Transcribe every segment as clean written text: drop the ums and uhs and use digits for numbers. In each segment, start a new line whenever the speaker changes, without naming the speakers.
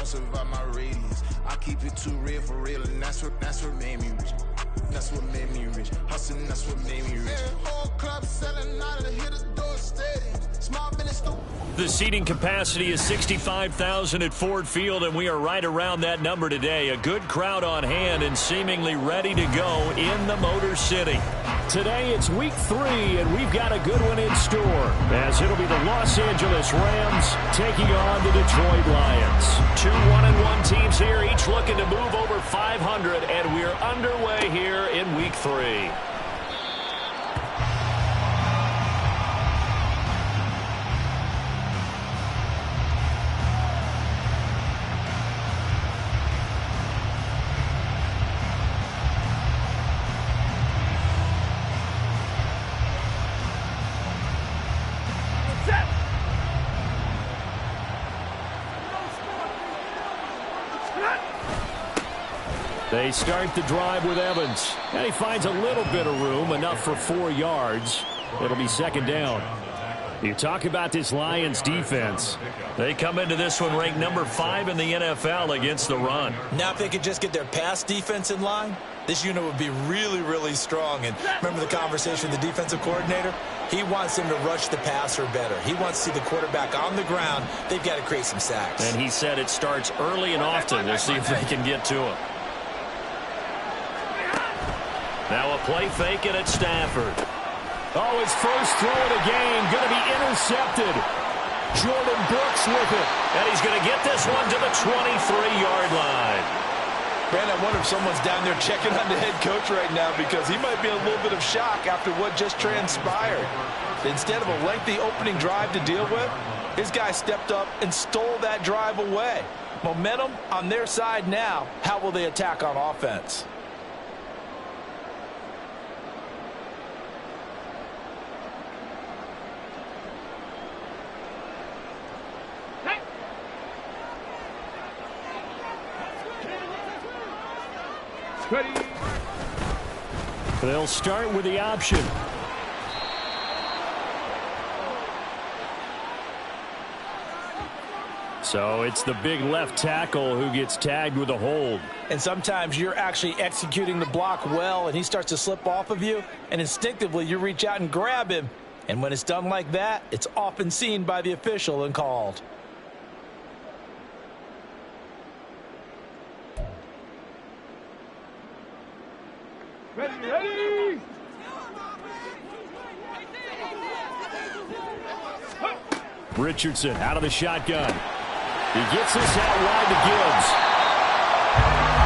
don't survive my radius. I keep it too real for real, and that's what made me rich. That's what made me rich. Hustling, that's what made me rich. Whole club selling out of hit the door stadium. Small business.
The seating capacity is 65,000 at Ford Field, and we are right around that number today. A good crowd on hand and seemingly ready to go in the Motor City. Today it's week 3, and we've got a good one in store, as it'll be the Los Angeles Rams taking on the Detroit Lions. 2 1-1 teams here, each looking to move over 500, and we're underway here in week 3. They start the drive with Evans, and he finds a little bit of room, enough for 4 yards. It'll be second down. You talk about this Lions defense. They come into this one ranked number 5 in the NFL against the run.
Now if they could just get their pass defense in line, this unit would be really, really strong. And remember the conversation with the defensive coordinator? He wants them to rush the passer better. He wants to see the quarterback on the ground. They've got to create some sacks.
And he said it starts early and often. We'll see if they can get to him. Now a play fake and it's Stafford. Oh, his first throw of the game going to be intercepted. Jordan Brooks with it. And he's going to get this one to the 23-yard line.
Brandon, I wonder if someone's down there checking on the head coach right now, because he might be in a little bit of shock after what just transpired. Instead of a lengthy opening drive to deal with, his guy stepped up and stole that drive away. Momentum on their side now. How will they attack on offense?
Ready.
They'll start with the option. So it's the big left tackle who gets tagged with a hold.
And sometimes you're actually executing the block well, and he starts to slip off of you, and instinctively you reach out and grab him. And when it's done like that, it's often seen by the official and called.
Ready.
Richardson out of the shotgun. He gets this out wide to Gibbs.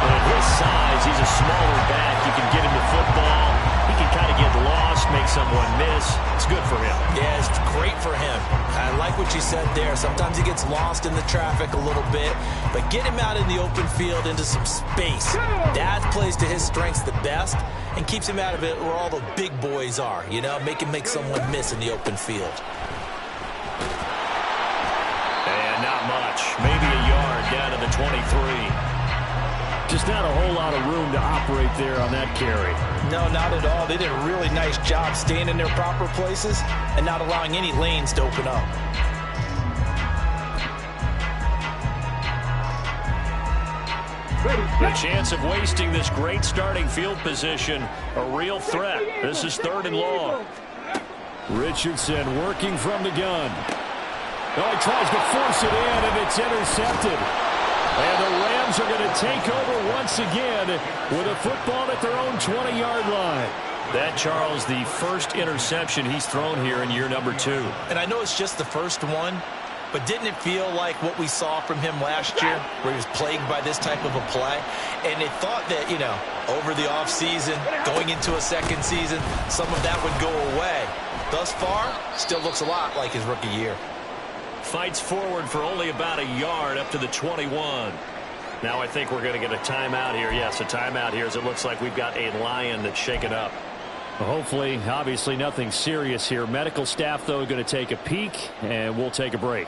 At his size, he's a smaller back. You can get him the football. He can kind of get lost, make someone miss. It's good for him.
Yeah, it's great for him. I like what you said there. Sometimes he gets lost in the traffic a little bit, but get him out in the open field into some space. That plays to his strengths the best and keeps him out of it where all the big boys are, you know, make him make someone miss in the open field.
And not much. Maybe a yard down to the 23. Just not a whole lot of room to operate there on that carry.
No, not at all. They did a really nice job staying in their proper places and not allowing any lanes to open up.
The chance of wasting this great starting field position, a real threat. This is 3rd and long. Richardson working from the gun. Oh, he tries to force it in, and it's intercepted. And the Rams are going to take over once again with a football at their own 20-yard line. That, Charles, the first interception he's thrown here in year number 2.
And I know it's just the first one, but didn't it feel like what we saw from him last year, where he was plagued by this type of a play? And it thought that, you know, over the offseason, going into a second season, some of that would go away. Thus far, still looks a lot like his rookie year.
Fights forward for only about a yard up to the 21. Now I think we're going to get a timeout here. Yes, a timeout here, as it looks like we've got a Lion that's shaken up. Well, hopefully, obviously nothing serious here. Medical staff, though, going to take a peek, and we'll take a break.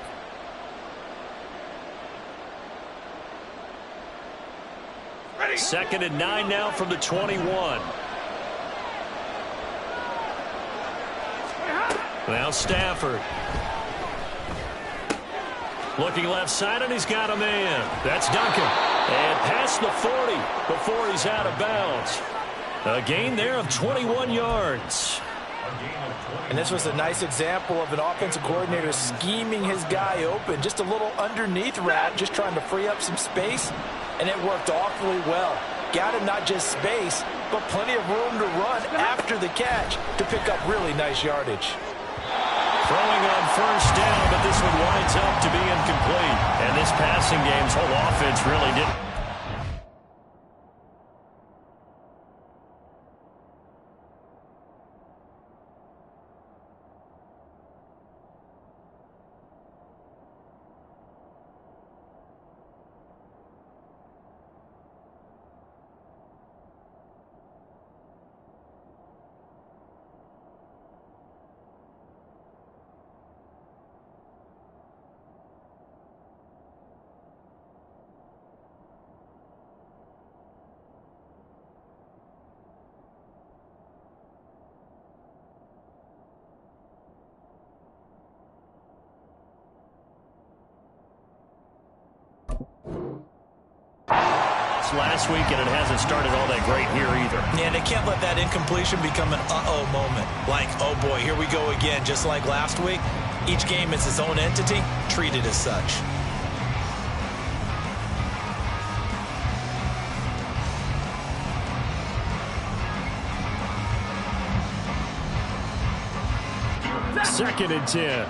Ready. 2nd and 9 now from the 21. Now Stafford. Looking left side, and he's got a man. That's Duncan. And past the 40 before he's out of bounds. A gain there of 21 yards.
And this was a nice example of an offensive coordinator scheming his guy open. Just a little underneath route, just trying to free up some space. And it worked awfully well. Got him not just space, but plenty of room to run after the catch to pick up really nice yardage.
Throwing on first down, but this one winds up to be incomplete. And this passing game's whole offense really didn't. Last week, and it hasn't started all that great here either.
Yeah, and they can't let that incompletion become an uh-oh moment. Like, oh boy, here we go again, just like last week. Each game is its own entity, treated as such.
Second and 10.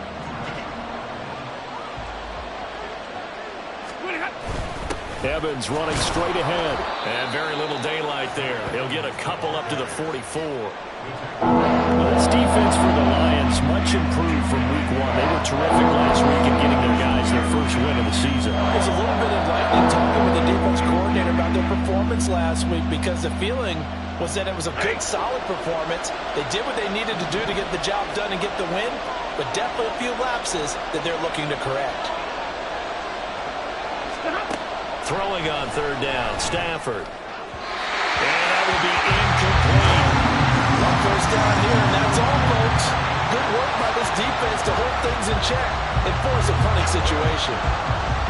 Evans running straight ahead. And very little daylight there. He'll get a couple up to the 44. Well, this defense for the Lions much improved from week one. They were terrific last week in getting their guys their first win of the season.
It was a little bit enlightening talking with the defense coordinator about their performance last week because the feeling was that it was a good, solid performance. They did what they needed to do to get the job done and get the win, but definitely a few lapses that they're looking to correct.
Throwing on third down, Stafford. And that will be incomplete.
One first down here, and that's all, folks. Good work by this defense to hold things in check and force a punting situation.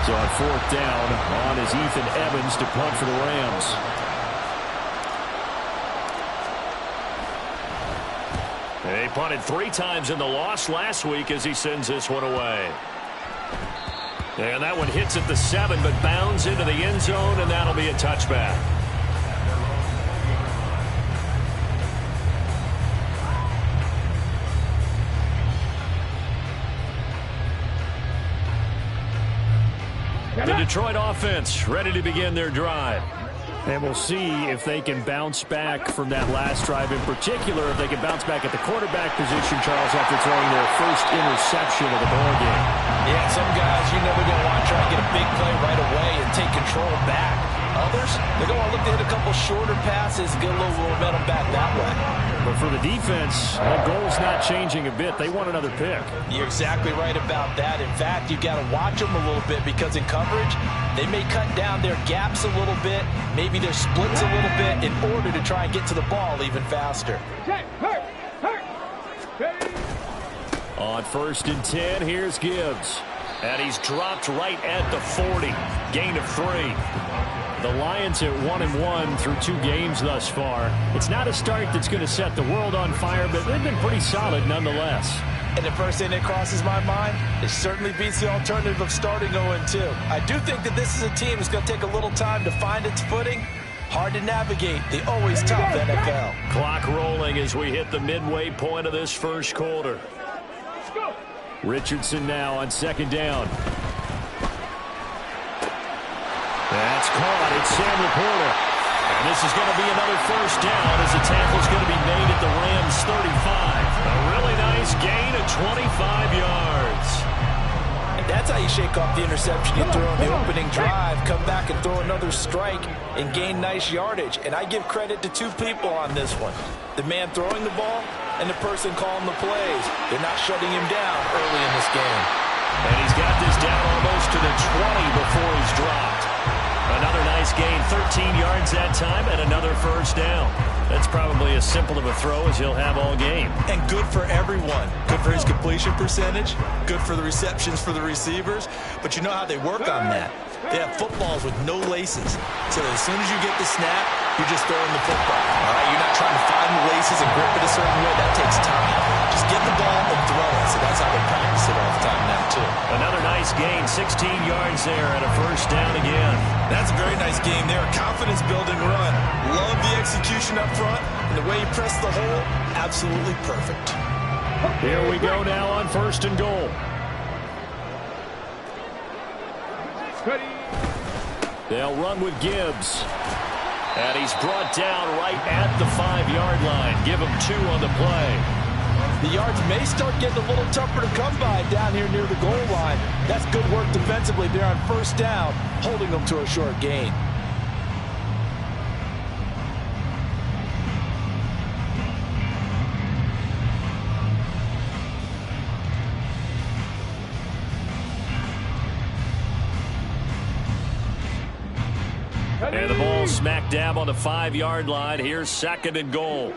So on fourth down, on is Ethan Evans to punt for the Rams. They punted 3 times in the loss last week as he sends this one away. And that one hits at the 7, but bounds into the end zone, and that'll be a touchback. The Detroit offense ready to begin their drive. And we'll see if they can bounce back from that last drive, in particular if they can bounce back at the quarterback position, Charles, after throwing their first interception of the ball game.
Yeah, some guys, you know they're going to want to try and get a big play right away and take control back. Others, they're going to look to hit a couple shorter passes and get a little momentum back that way.
But for the defense, the goal's not changing a bit. They want another pick.
You're exactly right about that. In fact, you've got to watch them a little bit because in coverage, they may cut down their gaps a little bit, maybe their splits a little bit in order to try and get to the ball even faster.
On first and 10, here's Gibbs. And he's dropped right at the 40. Gain of 3. The Lions at 1-1 through 2 games thus far. It's not a start that's going to set the world on fire, but they've been pretty solid nonetheless.
And the first thing that crosses my mind, it certainly beats the alternative of starting 0-2. I do think that this is a team that's going to take a little time to find its footing. Hard to navigate the always tough NFL.
Clock rolling as we hit the midway point of this first quarter. Richardson now on second down. That's caught. It's Sam Laporta. And this is going to be another first down as the tackle's going to be made at the Rams 35. A really nice gain of 25 yards.
And that's how you shake off the interception you throw on the opening drive, come back and throw another strike and gain nice yardage. And I give credit to 2 people on this one. The man throwing the ball and the person calling the plays. They're not shutting him down early in this game.
And he's got this down almost to the 20 before he's dropped. Another nice gain, 13 15 yards that time and another first down. That's probably as simple of a throw as he'll have all game.
And good for everyone. Good for his completion percentage. Good for the receptions for the receivers. But you know how they work on that. They have footballs with no laces. So that as soon as you get the snap, you're just throwing the football. All right, you're not trying to find the laces and grip it a certain way. That takes time. Just get the ball and throw it. So that's how they practice it all the time now, too.
Another nice gain, 16 yards there and a first down again.
That's a very nice game there. Confidence-building run. Love the execution up front. And the way you press the hole, absolutely perfect.
Here we go now on first and goal. They'll run with Gibbs. And he's brought down right at the 5-yard line. Give him 2 on the play.
The yards may start getting a little tougher to come by down here near the goal line. That's good work defensively there on first down, holding them to a short gain.
And the ball smack dab on the 5-yard line. Here's second and goal.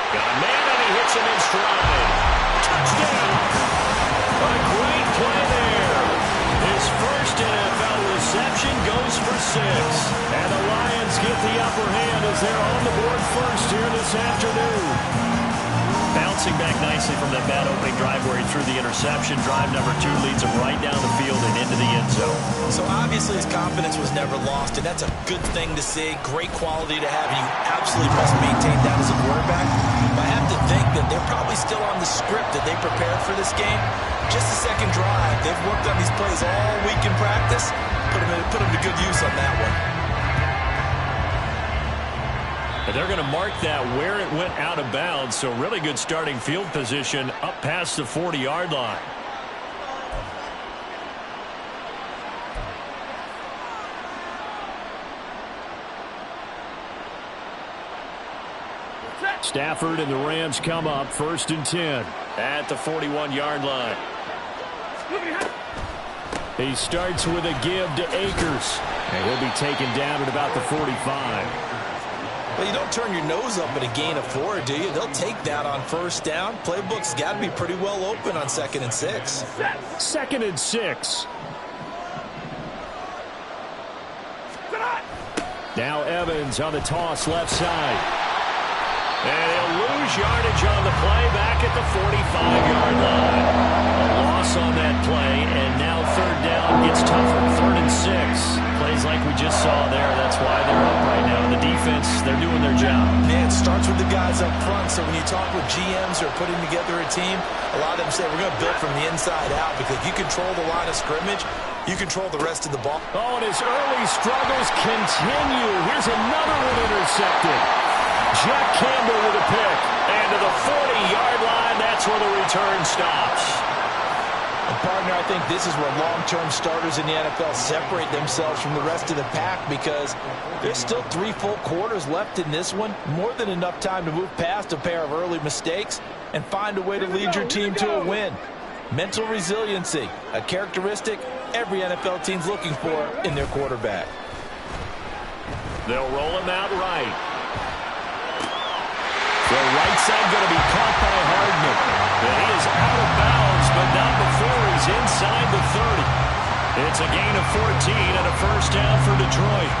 Got a man and he hits him in stride. Touchdown! A great play there. His first NFL reception goes for 6. And the Lions get the upper hand as they're on the board first here this afternoon. Bouncing back nicely from that bad opening drive where he threw the interception. Drive number 2 leads him right down the field and into the end zone.
So obviously his confidence was never lost, and that's a good thing to see. Great quality to have, and you absolutely must maintain that as a quarterback. But I have to think that they're probably still on the script that they prepared for this game. Just the second drive. They've worked on these plays all week in practice. Put them to good use on that one.
And they're going to mark that where it went out of bounds, so really good starting field position up past the 40-yard line. Stafford and the Rams come up first and 10 at the 41-yard line. He starts with a give to Akers, and he'll be taken down at about the 45.
Well, you don't turn your nose up at a gain of 4, do you? They'll take that on first down. Playbook's got to be pretty well open on 2nd and 6.
2nd and 6. Now Evans on the toss left side. And he'll lose yardage on the play back at the 45-yard line. A loss on that play, and now 3rd down gets tougher. 3rd and 6. Plays like we just saw there. That's why they're up right now. The defense, they're doing their job.
Man, it starts with the guys up front. So when you talk with GMs who are putting together a team, a lot of them say we're going to build from the inside out, because if you control the line of scrimmage, you control the rest of the ball.
Oh, and his early struggles continue. Here's another one intercepted. Jack Campbell with a pick. And to the 40-yard line, that's where the return stops.
And partner, I think this is where long-term starters in the NFL separate themselves from the rest of the pack, because there's still 3 full quarters left in this one. More than enough time to move past a pair of early mistakes and find a way to lead your team to a win. Mental resiliency, a characteristic every NFL team's looking for in their quarterback.
They'll roll him out right. The right side going to be caught by Hardman. And he is out of bounds, but not before he's inside the 30. It's a gain of 14 and a first down for Detroit.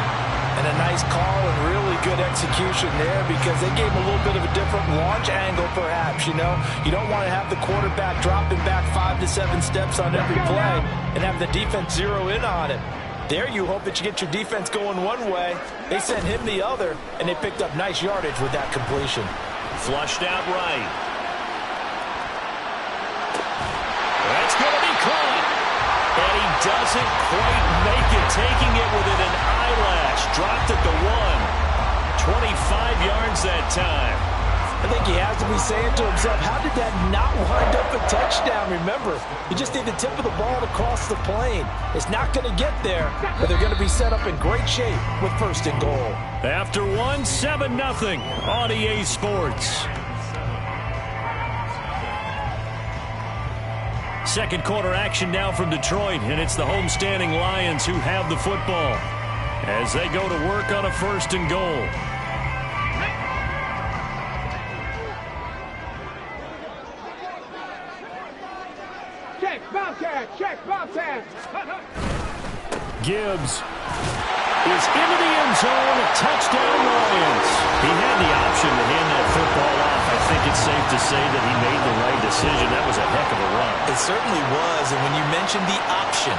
And a nice call and really good execution there, because they gave him a little bit of a different launch angle perhaps, you know. You don't want to have the quarterback dropping back 5 to 7 steps on every play and have the defense zero in on it. There you hope that you get your defense going one way. They sent him the other, and they picked up nice yardage with that completion.
Flushed out right. That's going to be caught. And he doesn't quite make it, taking it within an eyelash. Dropped at the 1. 25 yards that time.
I think he has to be saying to himself, how did that not wind up a touchdown? Remember, you just need the tip of the ball to cross the plane. It's not going to get there, but they're going to be set up in great shape with first and goal.
After 1, 7-0 on EA Sports. Second quarter action now from Detroit, and it's the homestanding Lions who have the football as they go to work on a 1st and goal.
Check, Bobcat, check, Bobcat.
Gibbs is into the end zone. Touchdown, Lions. He had the option to hand that football off. I think it's safe to say that he made the right decision. That was a heck of a run.
It certainly was, and when you mentioned the option,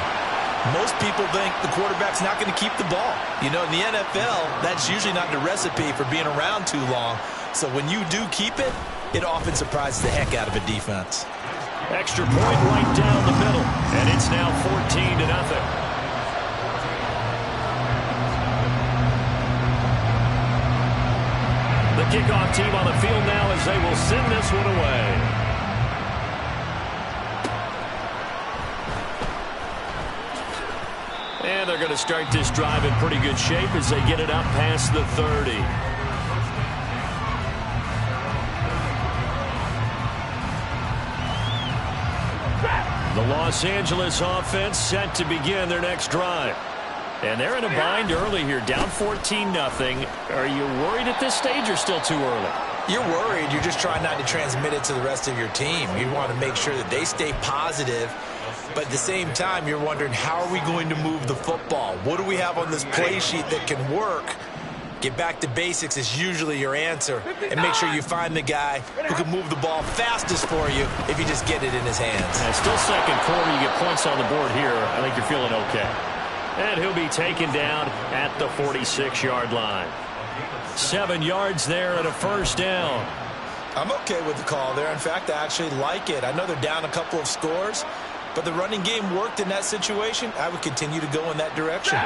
most people think the quarterback's not going to keep the ball. You know, in the NFL, that's usually not the recipe for being around too long. So when you do keep it, it often surprises the heck out of a defense.
Extra point right down the middle, and it's now 14-0. The kickoff team on the field now as they will send this one away. And they're going to start this drive in pretty good shape as they get it up past the 30. The Los Angeles offense set to begin their next drive. And they're in a bind early here, down 14-0. Are you worried at this stage or still too early?
You're worried. You're just trying not to transmit it to the rest of your team. You want to make sure that they stay positive. But at the same time, you're wondering, how are we going to move the football? What do we have on this play sheet that can work? Get back to basics is usually your answer. And make sure you find the guy who can move the ball fastest for you if you just get it in his hands.
And still second quarter. You get points on the board here. I think you're feeling okay. And he'll be taken down at the 46-yard line. 7 yards there and a 1st down.
I'm okay with the call there. In fact, I actually like it. I know they're down a couple of scores, but the running game worked in that situation. I would continue to go in that direction.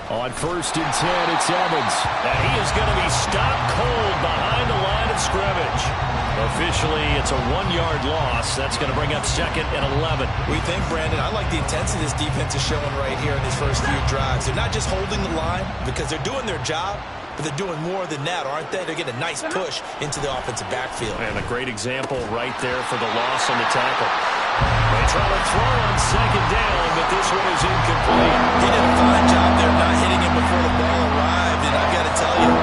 On 1st and 10, it's Evans. And he is going to be stopped cold behind the line of scrimmage. Officially, it's a 1-yard loss. That's going to bring up 2nd and 11.
We think, Brandon, I like the intensity this defense is showing right here in these first few drives. They're not just holding the line because they're doing their job, but they're doing more than that, aren't they? They're getting a nice push into the offensive backfield.
And a great example right there for the loss on the tackle. They try to throw on 2nd down, but this one is incomplete.
He did a fine job there not hitting him before the ball arrived, and I've got to tell you,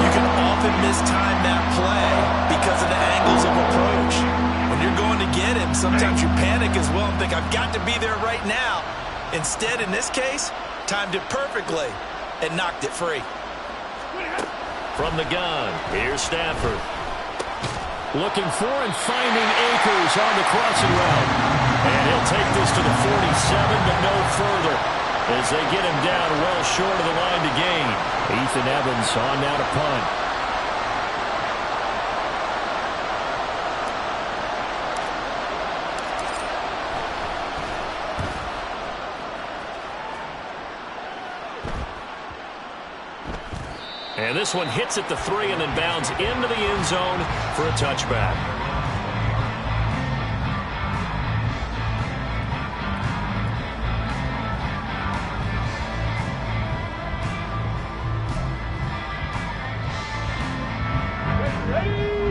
you can often mistime that play because of the angles of approach. When you're going to get him, sometimes you panic as well and think, I've got to be there right now. Instead, in this case, timed it perfectly and knocked it free.
From the gun, here's Stafford. Looking for and finding Akers on the crossing route. And he'll take this to the 47, but no further, as they get him down well short of the line to gain. Ethan Evans on now to punt. And this one hits at the 3 and then bounds into the end zone for a touchback.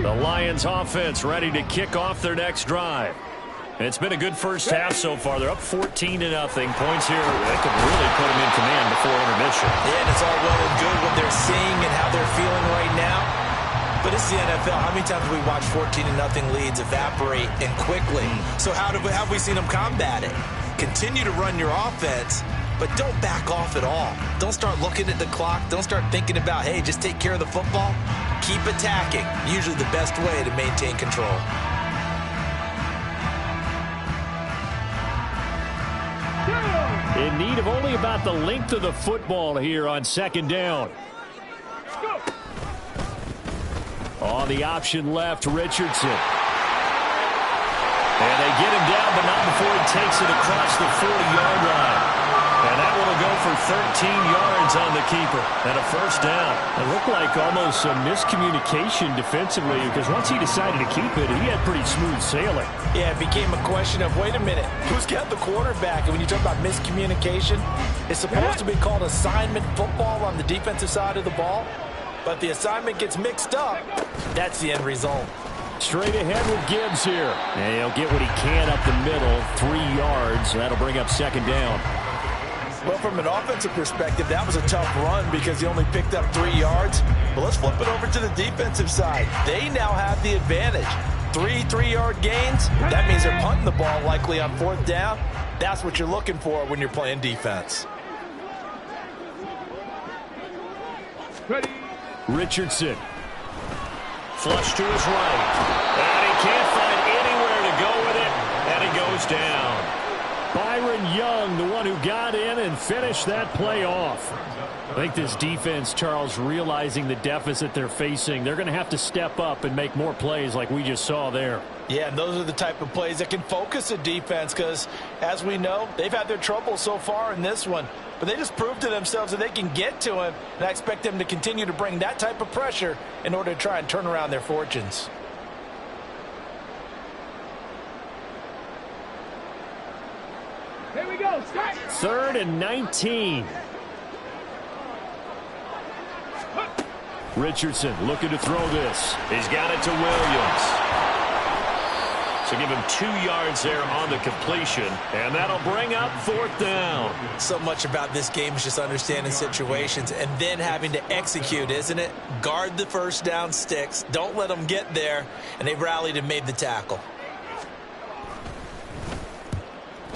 The Lions offense ready to kick off their next drive. It's been a good first half so far. They're up 14-0. Points here, they could really put them in command before intermission.
Yeah, and it's all well and good what they're seeing and how they're feeling right now. But it's the NFL. How many times have we watched 14-0 leads evaporate and quickly? So how have we seen them combat it? Continue to run your offense, but don't back off at all. Don't start looking at the clock. Don't start thinking about, hey, just take care of the football. Keep attacking. Usually the best way to maintain control.
In need of only about the length of the football here on 2nd down. On the option left, Richardson. And they get him down, but not before he takes it across the 40-yard line. And that one will go for 13 yards on the keeper and a 1st down.
It looked like almost some miscommunication defensively because once he decided to keep it, he had pretty smooth sailing.
Yeah, it became a question of, wait a minute, who's got the quarterback? And when you talk about miscommunication, it's supposed to be called assignment football on the defensive side of the ball.
But the assignment gets mixed up. That's the end result.
Straight ahead with Gibbs here. And he'll get what he can up the middle, 3 yards. That'll bring up second down.
Well, from an offensive perspective, that was a tough run because he only picked up 3 yards. But let's flip it over to the defensive side. They now have the advantage. 3 3-yard gains. That means they're punting the ball likely on 4th down. That's what you're looking for when you're playing defense.
Ready.
Richardson.
Flush to his right. And he can't find anywhere to go with it. And he goes down.
Byron Young, the one who got in and finished that play off. I think this defense, Charles, realizing the deficit they're facing, they're going to have to step up and make more plays like we just saw there.
Yeah, and those are the type of plays that can focus a defense because, as we know, they've had their trouble so far in this one. But they just proved to themselves that they can get to him, and I expect them to continue to bring that type of pressure in order to try and turn around their fortunes.
Here we go. Start.
3rd and 19. Richardson looking to throw this.
He's got it to Williams. So give him 2 yards there on the completion, and that'll bring up 4th down.
So much about this game is just understanding situations and then having to execute, isn't it? Guard the first down sticks. Don't let them get there, and they rallied and made the tackle.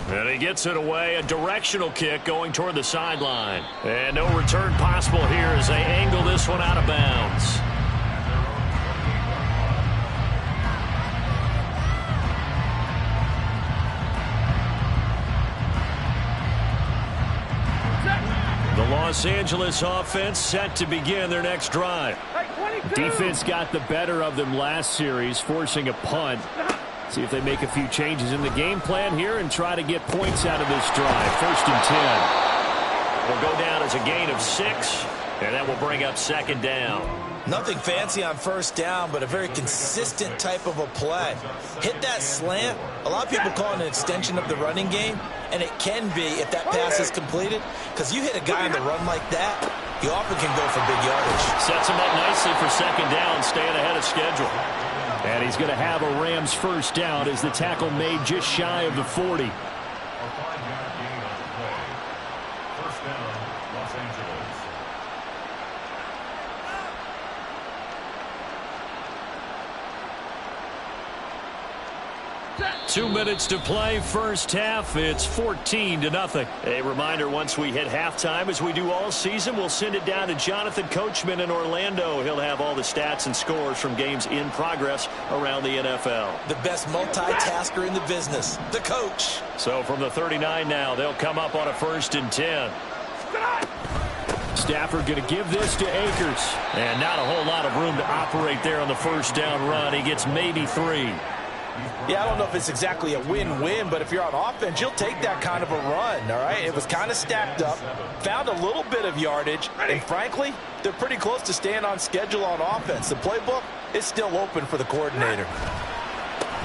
And he gets it away, a directional kick going toward the sideline. And no return possible here as they angle this one out of bounds. The Los Angeles offense set to begin their next drive.
Defense got the better of them last series, forcing a punt. See if they make a few changes in the game plan here and try to get points out of this drive. 1st and 10.
Will go down as a gain of 6, and that will bring up 2nd down.
Nothing fancy on 1st down, but a very consistent type of a play. Hit that slant. A lot of people call it an extension of the running game, and it can be if that pass is completed, because you hit a guy on the run like that, you often can go for big yardage.
Sets him up nicely for 2nd down, staying ahead of schedule.
And he's going to have a Rams 1st down as the tackle made just shy of the 40.
First down, Los Angeles.
2 minutes to play, first half. It's 14-0. A reminder, once we hit halftime, as we do all season, we'll send it down to Jonathan Coachman in Orlando. He'll have all the stats and scores from games in progress around the NFL.
The best multitasker in the business, the coach.
So from the 39 now, they'll come up on a 1st and 10.
Stafford going to give this to Akers.
And not a whole lot of room to operate there on the 1st down run. He gets maybe 3.
Yeah, I don't know if it's exactly a win-win, but if you're on offense, you'll take that kind of a run, all right? It was kind of stacked up, found a little bit of yardage, and frankly, they're pretty close to staying on schedule on offense. The playbook is still open for the coordinator.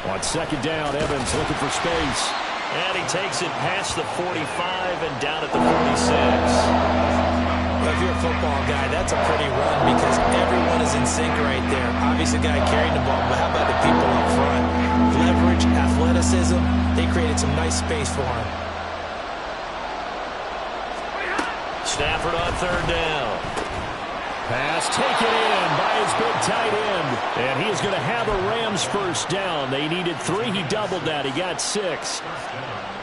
On 2nd down, Evans looking for space.
And he takes it past the 45 and down at the 46.
Well, if you're a football guy, that's a pretty run because everyone is in sync right there. Obviously, the guy carrying the ball, but how about the people up front? Leverage, athleticism, they created some nice space for him.
Stafford on 3rd down.
Pass taken in by his big tight end. And he is going to have a Rams 1st down. They needed 3. He doubled that. He got 6.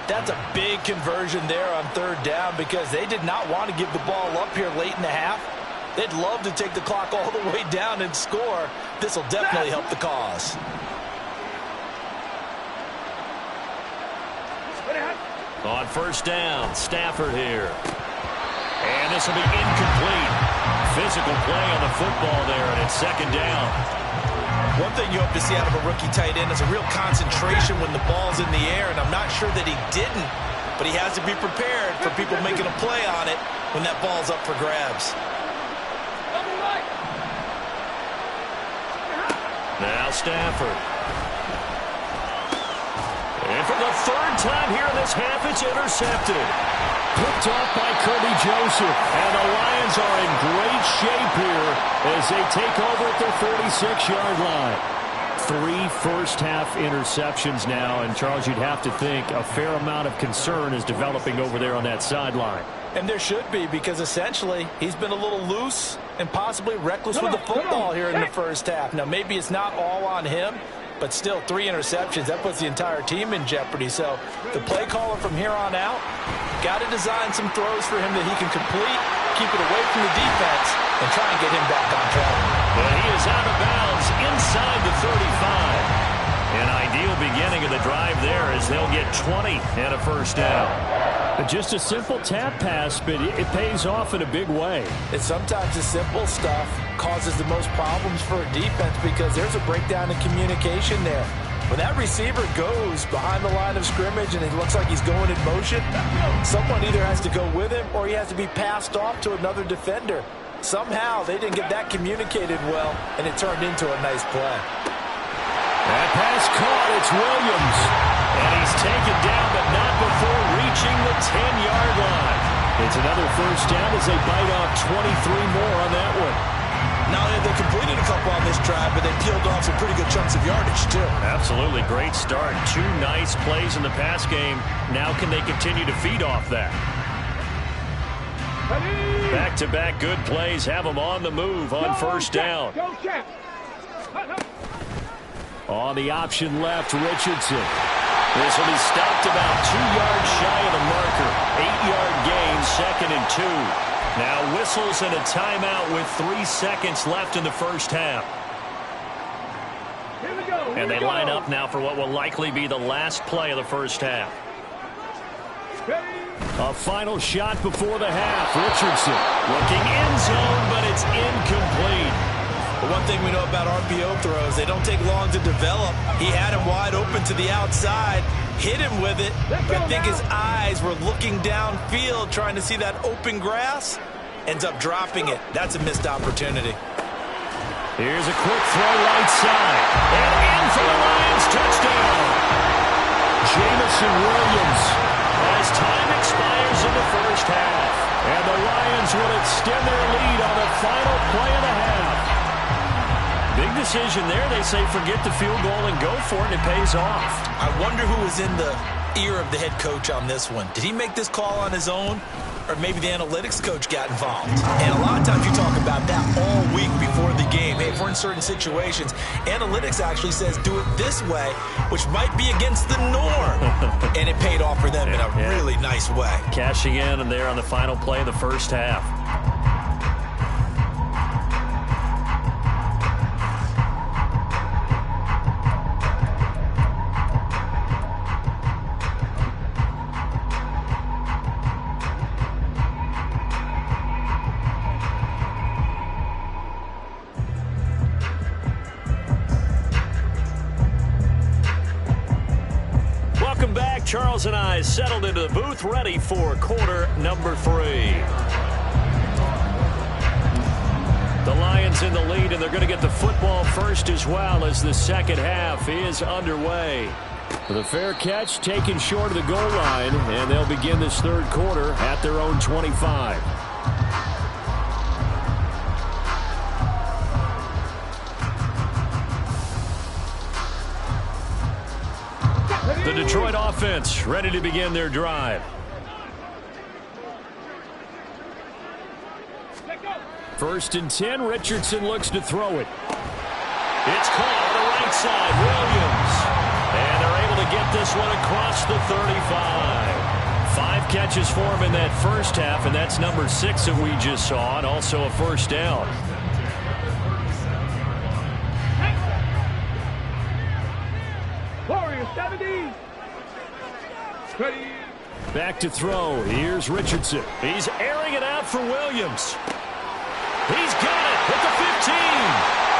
That's a big conversion there on 3rd down because they did not want to give the ball up here late in the half. They'd love to take the clock all the way down and score. This will definitely help the cause.
On 1st down, Stafford here. And this will be incomplete. Physical play on the football there, and it's 2nd down.
One thing you hope to see out of a rookie tight end is a real concentration when the ball's in the air, and I'm not sure that he didn't, but he has to be prepared for people making a play on it when that ball's up for grabs.
Now Stafford. And for the third time here in this half, it's intercepted.
Picked off by Kirby Joseph. And the Lions are in great shape here as they take over at their 46-yard line. 3 first-half interceptions now. And, Charles, you'd have to think a fair amount of concern is developing over there on that sideline.
And there should be, because essentially he's been a little loose and possibly reckless with the football here in the first half. Now, maybe it's not all on him, but still 3 interceptions. That puts the entire team in jeopardy. So the play caller from here on out got to design some throws for him that he can complete, keep it away from the defense, and try and get him back on track.
Well, he is out of bounds inside the 35. An ideal beginning of the drive there as they'll get 20 and a first down.
Just a simple tap pass, but it pays off in a big way.
And sometimes the simple stuff causes the most problems for a defense because there's a breakdown in communication there. When that receiver goes behind the line of scrimmage and it looks like he's going in motion, someone either has to go with him or he has to be passed off to another defender. Somehow they didn't get that communicated well, and it turned into a nice play.
That pass caught. It's Williams.
And he's taken down, but not before reaching the 10-yard line.
It's another first down as they bite off 23 more on that one.
Not only have they completed a couple on this drive, but they peeled off some pretty good chunks of yardage, too.
Absolutely. Great start. 2 nice plays in the pass game. Now can they continue to feed off that? Back-to-back good plays have them on the move on first down.
On the option left, Richardson.
This will be stopped about 2 yards shy of the marker. 8-yard gain, 2nd and 2. Now whistles and a timeout with 3 seconds left in the first half. And they line up now for what will likely be the last play of the first half.
A final shot before the half. Richardson
looking end zone, but it's incomplete.
The one thing we know about RPO throws, they don't take long to develop. He had him wide open to the outside, hit him with it, but I think his eyes were looking downfield trying to see that open grass. Ends up dropping it. That's a missed opportunity.
Here's a quick throw right side.
And in for the Lions, touchdown.
Jamison Williams.
As time expires in the first half.
And the Lions will extend their lead on the final play of the half.
Big decision there. They say forget the field goal and go for it, and it pays off.
I wonder who was in the ear of the head coach on this one. Did he make this call on his own? Or maybe the analytics coach got involved. And a lot of times you talk about that all week before the game. Hey, if we're in certain situations, analytics actually says do it this way, which might be against the norm. And it paid off for them in a really nice way.
Cashing in and there on the final play of the first half. Charles and I settled into the booth, ready for quarter number 3. The Lions in the lead, and they're going to get the football first as well as the second half is underway.
The fair catch taken short of the goal line, and they'll begin this third quarter at their own 25.
The Detroit offense ready to begin their drive.
First and 10, Richardson looks to throw it.
It's caught on the right side, Williams. And they're able to get this one across the 35. 5 catches for him in that first half, and that's number 6 that we just saw, and also a first down.
Back to throw. Here's Richardson.
He's airing it out for Williams. He's got it at the 15.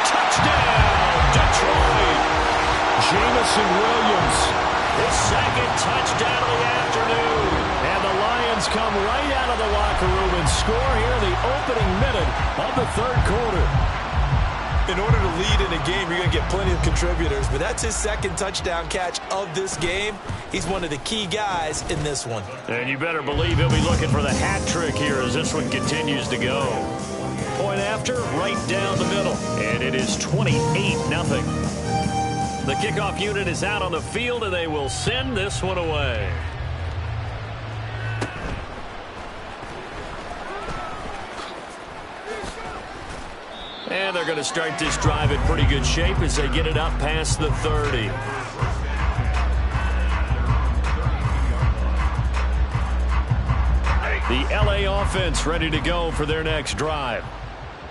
Touchdown, Detroit.
Jamison Williams.
His second touchdown of the afternoon.
And the Lions come right out of the locker room and score here in the opening minute of the third quarter.
In order to lead in a game, you're going to get plenty of contributors, but that's his second touchdown catch of this game. He's one of the key guys in this one.
And you better believe he'll be looking for the hat trick here as this one continues to go. Point after, right down the middle. And it is 28-0. The kickoff unit is out on the field, and they will send this one away. And they're going to start this drive in pretty good shape as they get it up past the 30. The LA offense ready to go for their next drive.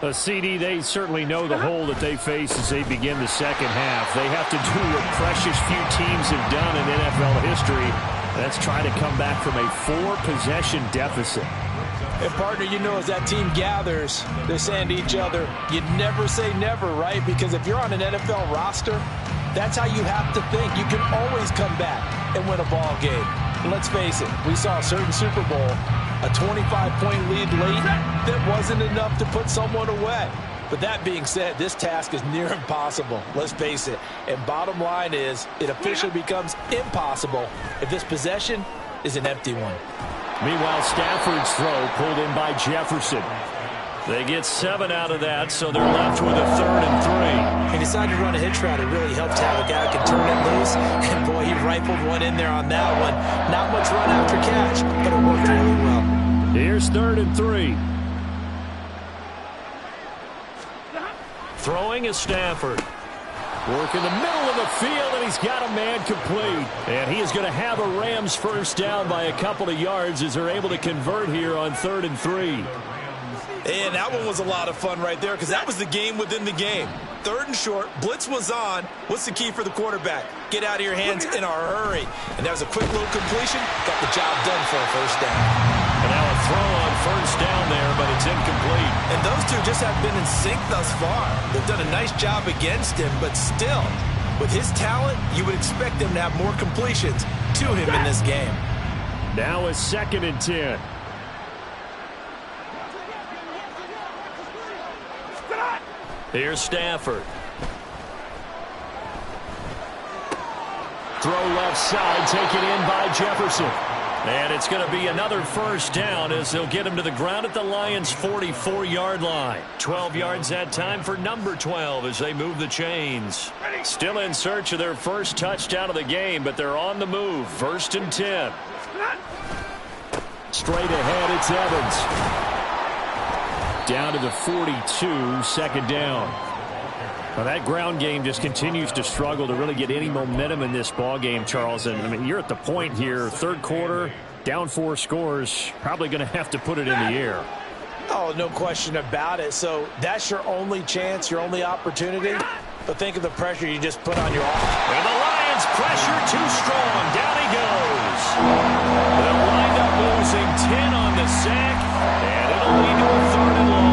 A CD, they certainly know the hole that they face as they begin the second half. They have to do what precious few teams have done in NFL history. That's try to come back from a 4-possession deficit.
And, partner, you know, as that team gathers, they're saying to each other, you never say never, right? Because if you're on an NFL roster, that's how you have to think. You can always come back and win a ball game. And let's face it, we saw a certain Super Bowl, a 25-point lead late that wasn't enough to put someone away. But that being said, this task is near impossible. Let's face it. And bottom line is, it officially becomes impossible if this possession is an empty one.
Meanwhile, Stafford's throw pulled in by Jefferson.
They get 7 out of that, so they're left with a 3rd and 3.
He decided to run a hitch route. It really helped have a guy who can turn it loose. And, boy, he rifled one in there on that one. Not much run after catch, but it worked really well.
Here's 3rd and 3.
Throwing is Stafford.
Work in the middle of the field, and he's got a man complete. And he is going to have a Rams first down by a couple of yards as they're able to convert here on 3rd and 3.
And that one was a lot of fun right there because that was the game within the game. 3rd and short, blitz was on. What's the key for the quarterback? Get out of your hands in a hurry. And that was a quick little completion. Got the job done for a first down.
And now a throw on first down there, but it's incomplete.
And those two just have been in sync thus far. They've done a nice job against him, but still, with his talent, you would expect them to have more completions to him in this game.
Now a 2nd and 10.
Here's Stafford.
Throw left side, taken in by Jefferson.
And it's going to be another first down as they'll get him to the ground at the Lions' 44-yard line. 12 yards that time for number 12 as they move the chains. Still in search of their first touchdown of the game, but they're on the move. 1st and 10.
Straight ahead, it's Evans. Down to the 42, 2nd down. Well, that ground game just continues to struggle to really get any momentum in this ball game, Charles. And I mean, you're at the point here, 3rd quarter, down 4 scores, probably going to have to put it in the air.
Oh, no question about it. So that's your only chance, your only opportunity. But think of the pressure you just put on your offense.
And the Lions pressure too strong. Down he goes. They'll wind up losing 10 on the sack, and it'll lead to a 3rd and long.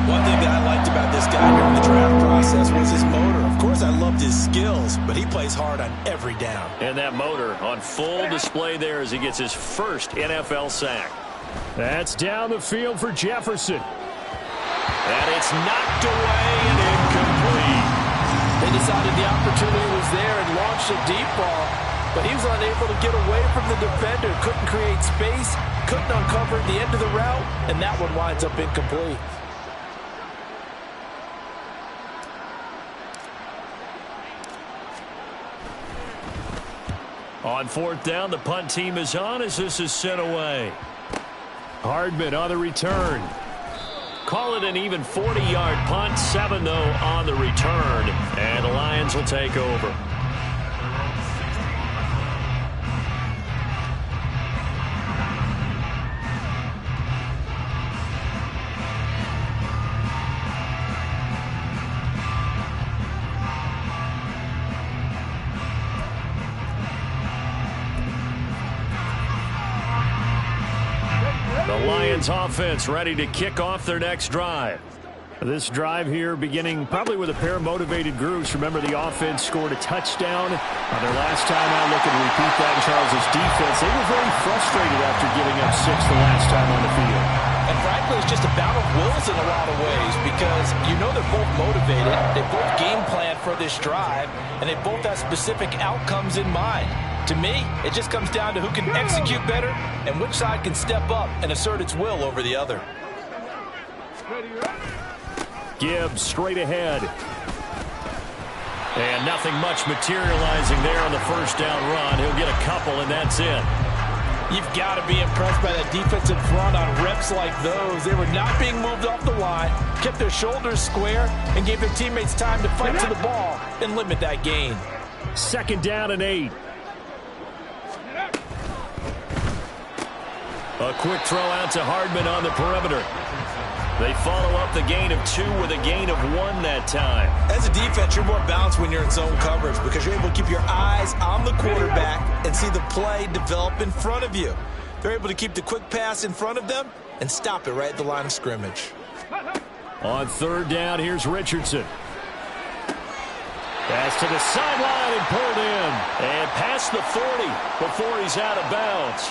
One thing that I liked about this guy during the draft process was his motor. Of course, I loved his skills, but he plays hard on every down.
And that motor on full display there as he gets his first NFL sack.
That's down the field for Jefferson.
And it's knocked away and incomplete.
They decided the opportunity was there and launched a deep ball, but he was unable to get away from the defender. Couldn't create space, couldn't uncover the end of the route, and that one winds up incomplete.
On 4th down, the punt team is on as this is sent away.
Hardman on the return.
Call it an even 40-yard punt. 7, though, on the return. And the Lions will take over. The Lions offense ready to kick off their next drive.
This drive here beginning probably with a pair of motivated groups. Remember, the offense scored a touchdown on their last time out. Looking to repeat that in Charles' defense. They were very frustrated after giving up 6 the last time on the field.
And frankly, it's just a battle of wills in a lot of ways because you know they're both motivated. They both game plan for this drive, and they both have specific outcomes in mind. To me, it just comes down to who can execute better and which side can step up and assert its will over the other.
Gibbs straight ahead. And nothing much materializing there on the first down run. He'll get a couple, and that's it.
You've got to be impressed by that defensive front on reps like those. They were not being moved off the line, kept their shoulders square, and gave their teammates time to fight to the ball and limit that gain.
2nd down and 8. A quick throw out to Hardman on the perimeter. They follow up the gain of 2 with a gain of 1 that time.
As a defense, you're more balanced when you're in zone coverage because you're able to keep your eyes on the quarterback and see the play develop in front of you. They're able to keep the quick pass in front of them and stop it right at the line of scrimmage.
On 3rd down, here's Richardson. Pass to the sideline and pulled in.
And past the 40 before he's out of bounds.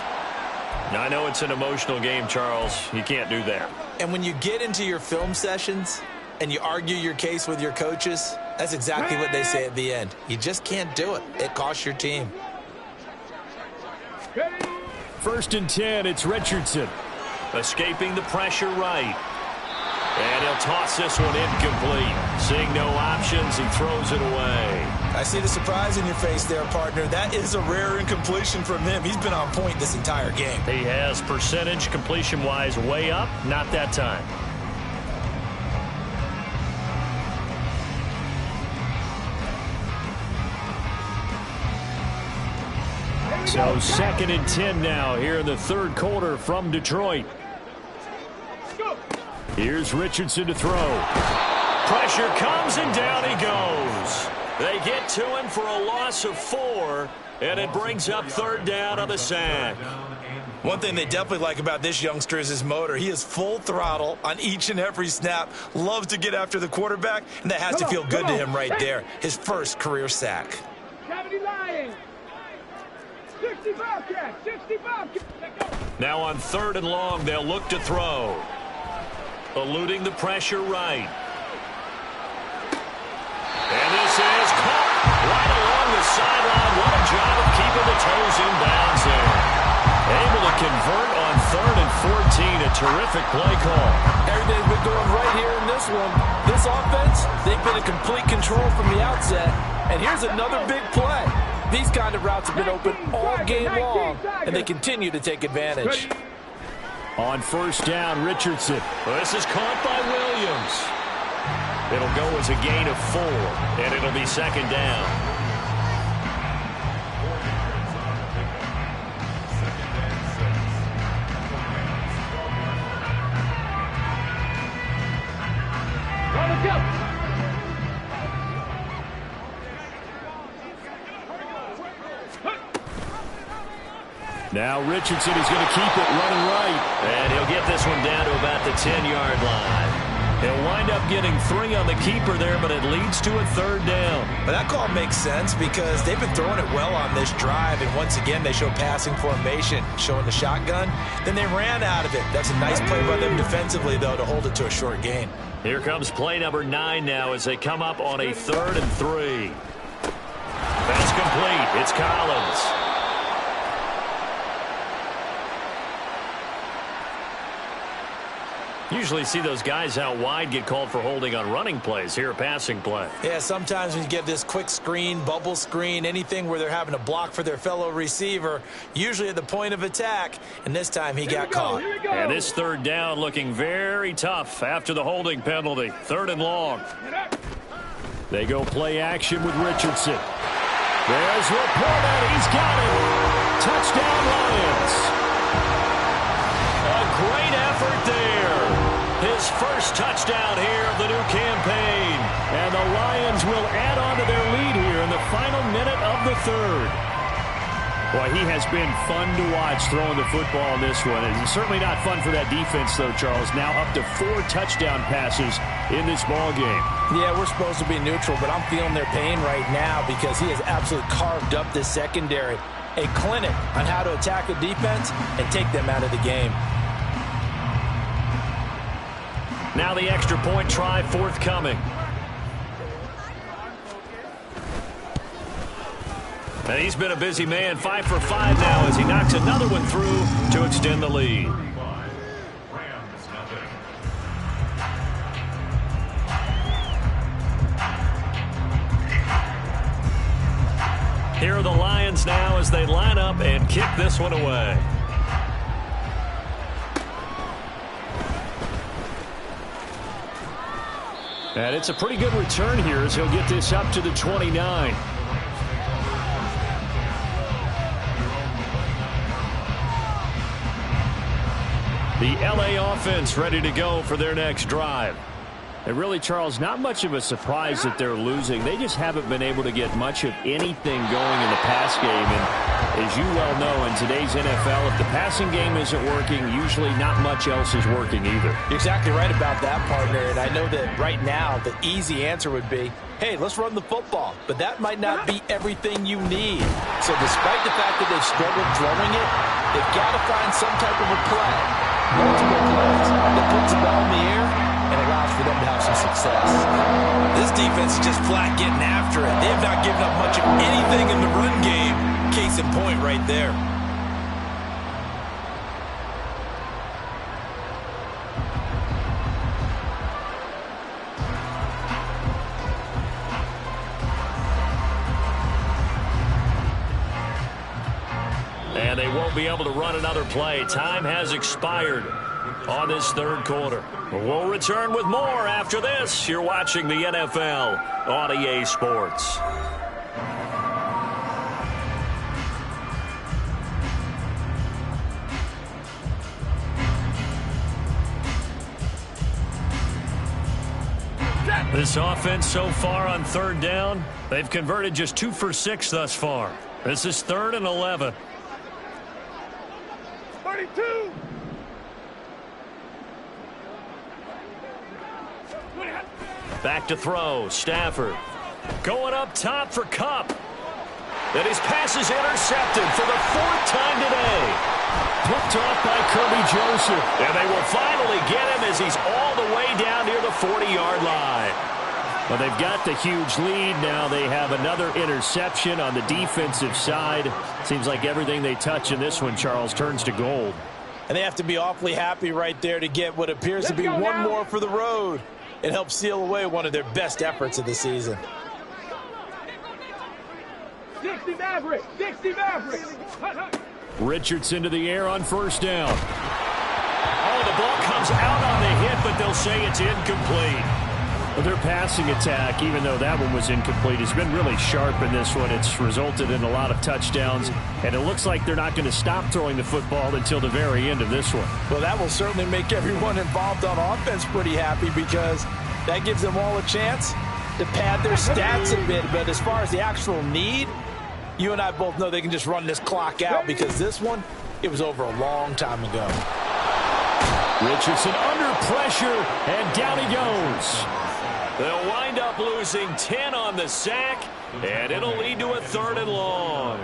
Now, I know it's an emotional game, Charles. You can't do that.
And when you get into your film sessions and you argue your case with your coaches, that's exactly what they say at the end. You just can't do it. It costs your team.
1st and 10, it's Richardson.
Escaping the pressure right. And he'll toss this one incomplete. Seeing no options, he throws it away.
I see the surprise in your face there, partner. That is a rare incompletion from him. He's been on point this entire game.
He has percentage completion-wise way up. Not that time.
So 2nd and 10 now here in the 3rd quarter from Detroit. Here's Richardson to throw.
Pressure comes and down he goes. They get to him for a loss of 4, and it brings up 3rd down on the sack.
One thing they definitely like about this youngster is his motor. He is full throttle on each and every snap, loves to get after the quarterback, and that has to feel good to him right there. His first career sack.
65.
Now on 3rd and long, they'll look to throw. Eluding the pressure right. And this is caught right along the sideline. What a job of keeping the toes in bounds there. Able to convert on 3rd and 14. A terrific play call.
Everything's been going right here in this one. This offense, they've been in complete control from the outset. And here's another big play. These kind of routes have been open all game long, and they continue to take advantage.
On 1st down, Richardson.
Well, this is caught by Williams. It'll go as a gain of 4, and it'll be 2nd down.
Now Richardson is going to keep it running right.
And he'll get this one down to about the 10-yard line. He'll wind up getting 3 on the keeper there, but it leads to a 3rd down.
But that call makes sense because they've been throwing it well on this drive, and once again they show passing formation, showing the shotgun. Then they ran out of it. That's a nice play by them defensively, though, to hold it to a short gain.
Here comes play number 9 now as they come up on a 3rd and 3. Pass complete. It's Collins. Usually see those guys out wide get called for holding on running plays. Here, a passing play.
Yeah, sometimes when you get this quick screen, bubble screen, anything where they're having to block for their fellow receiver, usually at the point of attack, and this time he got caught.
And this 3rd down looking very tough after the holding penalty. 3rd and long.
They go play action with Richardson. There's Laporta. He's got it. Touchdown, Lions.
A great effort there. His first touchdown here of the new campaign.
And the Lions will add on to their lead here in the final minute of the 3rd. Boy, he has been fun to watch throwing the football in this one. It's certainly not fun for that defense, though, Charles. Now up to 4 touchdown passes in this ball game.
Yeah, we're supposed to be neutral, but I'm feeling their pain right now because he has absolutely carved up this secondary. A clinic on how to attack the defense and take them out of the game.
Now the extra point try forthcoming. And he's been a busy man, 5 for 5 now as he knocks another one through to extend the lead. Here are the Lions now as they line up and kick this one away. And it's a pretty good return here as he'll get this up to the 29. The LA offense ready to go for their next drive. And really, Charles, not much of a surprise that they're losing. They just haven't been able to get much of anything going in the pass game. And as you well know, in today's NFL, if the passing game isn't working, usually not much else is working either.
You're exactly right about that, partner. And I know that right now the easy answer would be, hey, let's run the football. But that might not be everything you need. So despite the fact that they've struggled throwing it, they've got to find some type of a play. Multiple plays that puts the ball in the air and allows for them to have some success. This defense is just flat getting after it. They have not given up much of anything in the run game. Case in point right there.
And they won't be able to run another play. Time has expired on this third quarter. We'll return with more after this. You're watching the NFL on EA Sports. This offense so far on third down, they've converted just 2 for 6 thus far. This is 3rd and 11.
32.
Back to throw. Stafford going up top for Kupp. And his pass is intercepted for the 4th time today. Picked off by Kirby Joseph. And they will finally get him as he's all the way down near the 40-yard line. Well, they've got the huge lead. Now they have another interception on the defensive side. Seems like everything they touch in this one, Charles, turns to gold.
And they have to be awfully happy right there to get what appears to be one more for the road. It helps seal away one of their best efforts of the season.
60 Maverick. 60 Maverick.
Richardson to the air on first down. Oh, the ball comes out on the hit, but they'll say it's incomplete. Well, their passing attack, even though that one was incomplete, has been really sharp in this one. It's resulted in a lot of touchdowns, and it looks like they're not going to stop throwing the football until the very end of this one.
Well, that will certainly make everyone involved on offense pretty happy because that gives them all a chance to pad their stats a bit. But as far as the actual need, you and I both know they can just run this clock out because this one, it was over a long time ago.
Richardson under pressure, and down he goes. They'll wind up losing 10 on the sack, and it'll lead to a 3rd and long.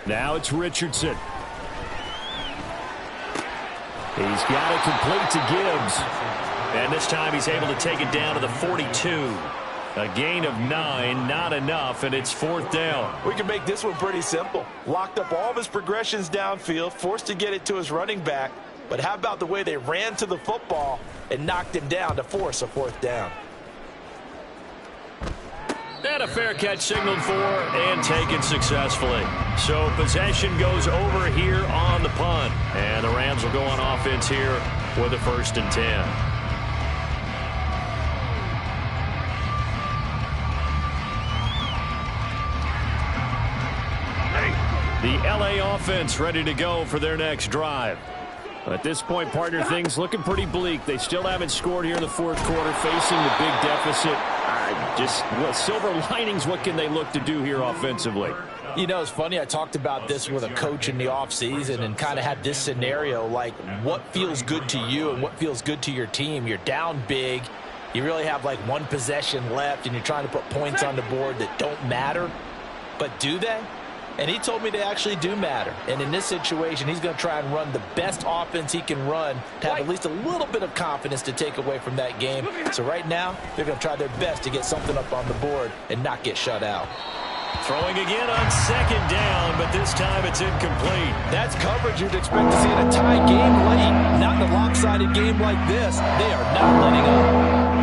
Now it's Richardson. He's got it complete to Gibbs. And this time he's able to take it down to the 42. A gain of 9, not enough, and it's 4th down.
We can make this one pretty simple. Locked up all of his progressions downfield, forced to get it to his running back. But how about the way they ran to the football and knocked him down to force a 4th down?
And a fair catch signaled for and taken successfully. So possession goes over here on the punt. And the Rams will go on offense here with a 1st and 10. The LA offense ready to go for their next drive. At this point, partner, things looking pretty bleak. They still haven't scored here in the 4th quarter, facing the big deficit. Silver linings, what can they look to do here offensively?
You know, it's funny. I talked about this with a coach in the offseason and kind of had this scenario, like what feels good to you and what feels good to your team. You're down big. You really have like one possession left, and you're trying to put points on the board that don't matter. But do they? And he told me they actually do matter. And in this situation, he's going to try and run the best offense he can run to have at least a little bit of confidence to take away from that game. So right now, they're going to try their best to get something up on the board and not get shut out.
Throwing again on second down, but this time it's incomplete.
That's coverage you'd expect to see in a tie game late. Not in a lopsided game like this. They are not letting up.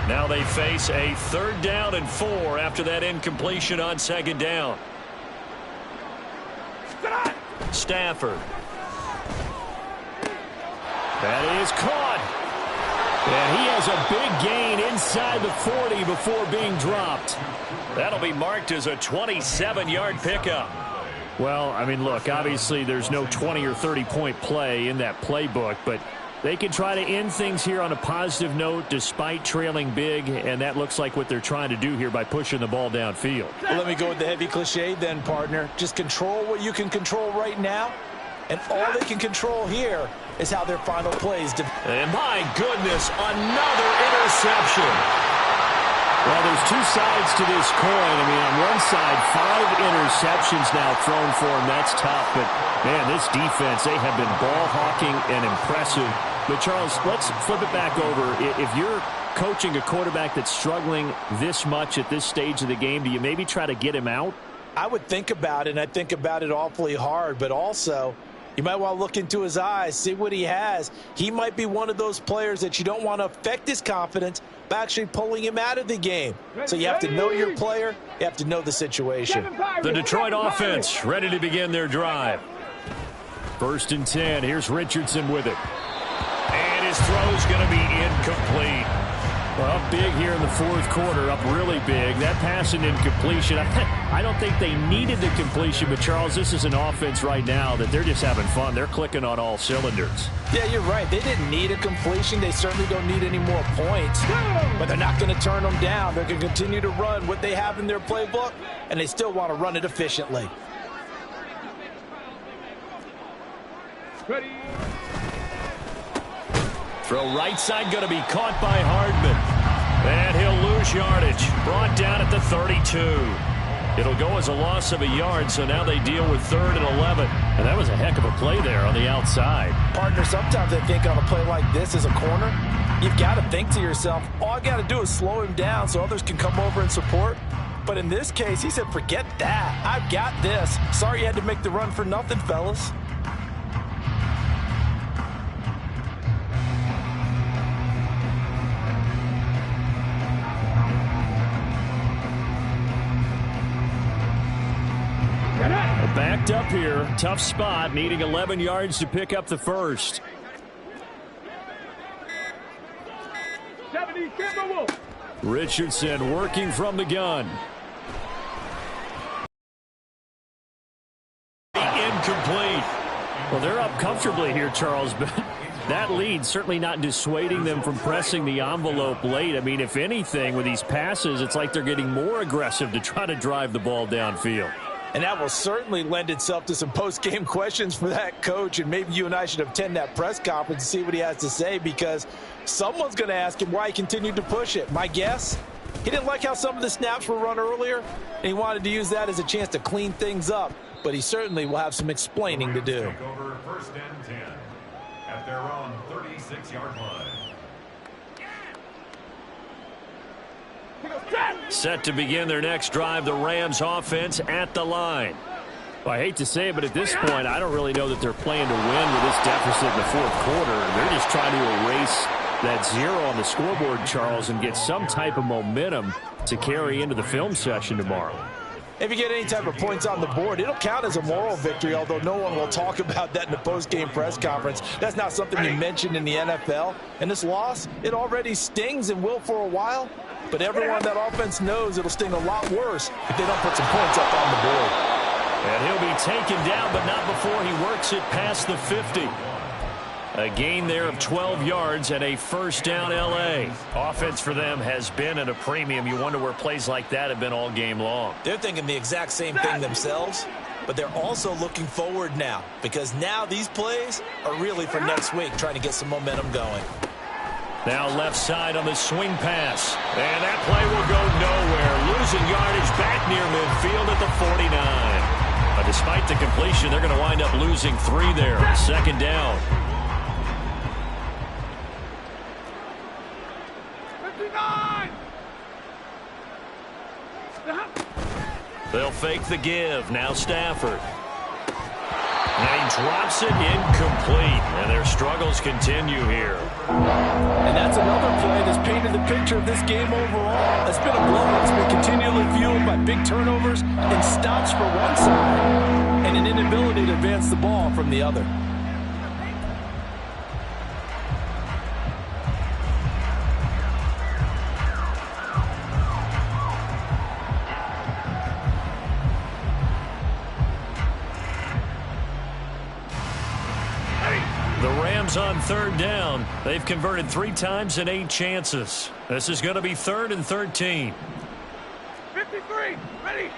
Now they face a 3rd down and 4 after that incompletion on second down. Stafford.
That is caught. And he has a big gain inside the 40 before being dropped.
That'll be marked as a 27-yard pickup.
Well, I mean, look, obviously there's no 20 or 30-point play in that playbook, but they can try to end things here on a positive note despite trailing big, and that looks like what they're trying to do here by pushing the ball downfield.
Well, let me go with the heavy cliche then, partner. Just control what you can control right now, and all they can control here is how their final plays.
And my goodness, another interception.
Well, there's two sides to this coin. I mean, on one side, 5 interceptions now thrown for him. That's tough. But, man, this defense, they have been ball hawking and impressive. But, Charles, let's flip it back over. If you're coaching a quarterback that's struggling this much at this stage of the game, do you maybe try to get him out?
I would think about it, and I think about it awfully hard. But also, you might want to look into his eyes, see what he has. He might be one of those players that you don't want to affect his confidence by actually pulling him out of the game. So you have to know your player. You have to know the situation.
The Detroit offense ready to begin their drive.
1st and 10. Here's Richardson with it.
And his throw's going to be incomplete.
Well, up big here in the 4th quarter, up really big. That pass and incompletion, I don't think they needed the completion, but, Charles, this is an offense right now that they're just having fun. They're clicking on all cylinders.
Yeah, you're right. They didn't need a completion. They certainly don't need any more points. But they're not going to turn them down. They're going to continue to run what they have in their playbook, and they still want to run it efficiently.
Ready.
Throw right side going to be caught by Hardman. And he'll lose yardage. Brought down at the 32. It'll go as a loss of a yard, so now they deal with 3rd and 11.
And that was a heck of a play there on the outside.
Partner, sometimes I think on a play like this as a corner, you've got to think to yourself, all I got to do is slow him down so others can come over and support. But in this case, he said, forget that. I've got this. Sorry you had to make the run for nothing, fellas.
Backed up here. Tough spot. Needing 11 yards to pick up the first.
70,
Richardson working from the gun.
Incomplete.
Well, they're up comfortably here, Charles, but that lead certainly not dissuading them from pressing the envelope late. I mean, if anything, with these passes, it's like they're getting more aggressive to try to drive the ball downfield.
And that will certainly lend itself to some post-game questions for that coach, and maybe you and I should attend that press conference and see what he has to say, because someone's going to ask him why he continued to push it. My guess, he didn't like how some of the snaps were run earlier, and he wanted to use that as a chance to clean things up, but he certainly will have some explaining to do.
Take over 1st and 10 at their own 36-yard line.
Set to begin their next drive, the Rams offense at the line.
Well, I hate to say it, but at this point, I don't really know that they're playing to win with this deficit in the 4th quarter. They're just trying to erase that 0 on the scoreboard, Charles, and get some type of momentum to carry into the film session tomorrow.
If you get any type of points on the board, it'll count as a moral victory, although no one will talk about that in the post-game press conference. That's not something you mentioned in the NFL. And this loss, it already stings and will for a while. But everyone that offense knows it'll sting a lot worse if they don't put some points up on the board.
And he'll be taken down, but not before he works it past the 50. A gain there of 12 yards and a first down L.A. Offense for them has been at a premium. You wonder where plays like that have been all game long.
They're thinking the exact same thing themselves, but they're also looking forward now because now these plays are really for next week, trying to get some momentum going.
Now left side on the swing pass. And that play will go nowhere. Losing yardage back near midfield at the 49. But despite the completion, they're going to wind up losing 3 there. Second down.
59!
They'll fake the give. Now Stafford. And he drops it incomplete. And their struggles continue here.
And that's another play that's painted the picture of this game overall. It's been a blowout. It's been continually fueled by big turnovers and stops for one side and an inability to advance the ball from the other.
On third down. They've converted 3 times in 8 chances. This is going to be 3rd and 13.
53, ready.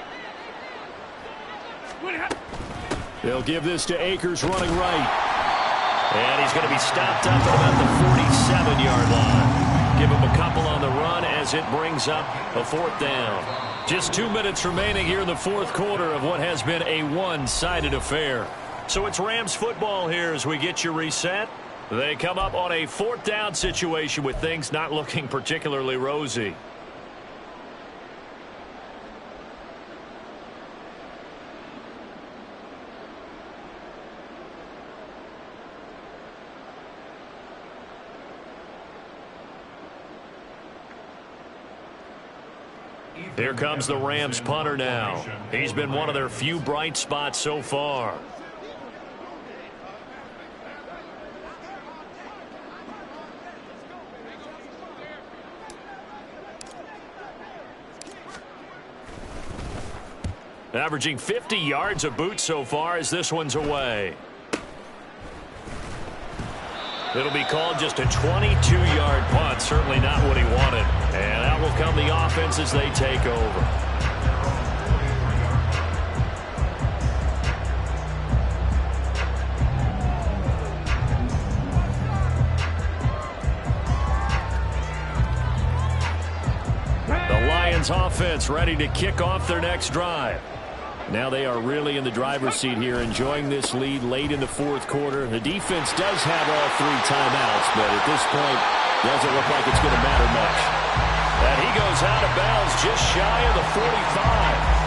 They'll give this to Akers running right.
And he's going to be stopped up at about the 47-yard line. Give him a couple on the run as it brings up a 4th down. Just 2 minutes remaining here in the 4th quarter of what has been a one-sided affair. So it's Rams football here as we get you reset. They come up on a 4th down situation with things not looking particularly rosy. Here comes the Rams punter now. He's been one of their few bright spots so far. Averaging 50 yards a boot so far as this one's away. It'll be called just a 22-yard punt. Certainly not what he wanted. And out will come the offense as they take over. The Lions offense ready to kick off their next drive. Now they are really in the driver's seat here, enjoying this lead late in the 4th quarter. The defense does have all 3 timeouts, but at this point, doesn't look like it's going to matter much. And he goes out of bounds just shy of the 45.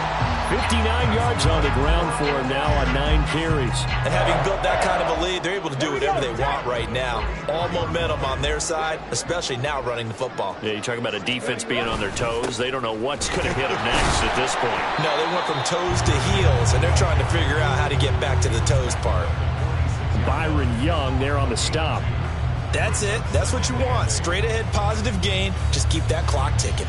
59 yards on the ground for him now on 9 carries.
And having built that kind of a lead, they're able to do whatever they want right now. All momentum on their side, especially now running the football.
Yeah, you talk about a defense being on their toes. They don't know what's going to hit them next at this point.
No, they went from toes to heels, and they're trying to figure out how to get back to the toes part.
Byron Young there on the stop.
That's it. That's what you want. Straight ahead positive gain. Just keep that clock ticking.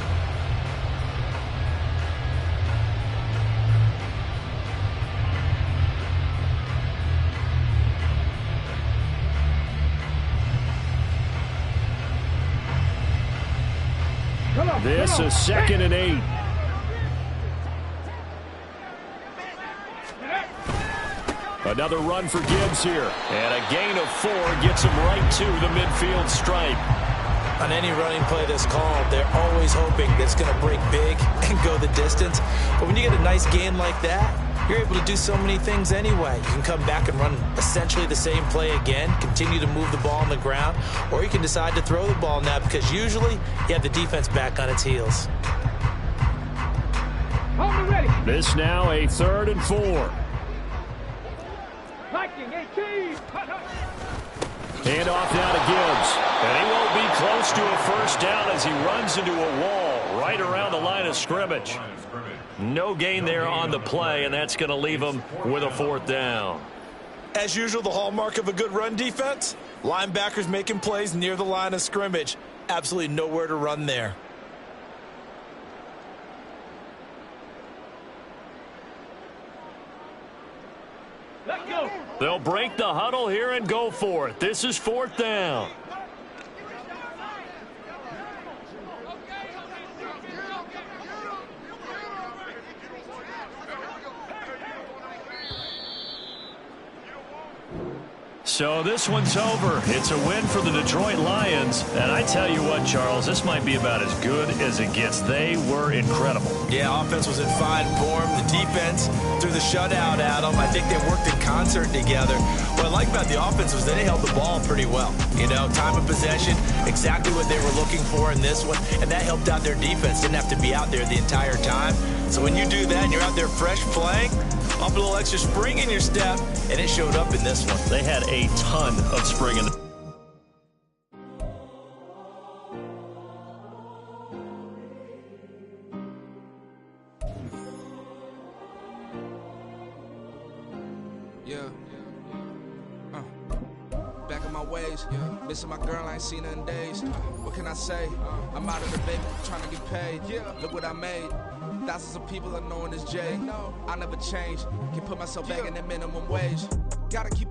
This is 2nd and 8. Another run for Gibbs here.
And a gain of 4 gets him right to the midfield stripe.
On any running play that's called, they're always hoping that it's going to break big and go the distance. But when you get a nice gain like that, you're able to do so many things anyway. You can come back and run essentially the same play again, continue to move the ball on the ground, or you can decide to throw the ball now because usually you have the defense back on its heels.
This now a 3rd and 4.
Viking 18.
Hand off now to Gibbs.
And he won't be close to a first down as he runs into a wall right around the line of scrimmage. No gain there on the play, and that's going to leave him with a 4th down.
As usual, the hallmark of a good run defense, linebackers making plays near the line of scrimmage. Absolutely nowhere to run there.
Let's go.
They'll break the huddle here and go for it. This is 4th down. So this one's over. It's a win for the Detroit Lions. And I tell you what, Charles, this might be about as good as it gets. They were incredible.
Yeah, offense was in fine form. The defense threw the shutout at them. I think they worked in concert together. What I like about the offense was they held the ball pretty well. You know, time of possession, exactly what they were looking for in this one. And that helped out their defense. Didn't have to be out there the entire time. So when you do that and you're out there fresh playing, up a little extra spring in your step, and it showed up in this one.
They had a ton of spring in the
Back in my ways, missing my girl, I ain't seen her in days. What can I say? I'm out of the baby, trying to get paid. Look what I made. Thousands of people are knowing this Jay. I never change. Can put myself back in the minimum wage. Gotta keep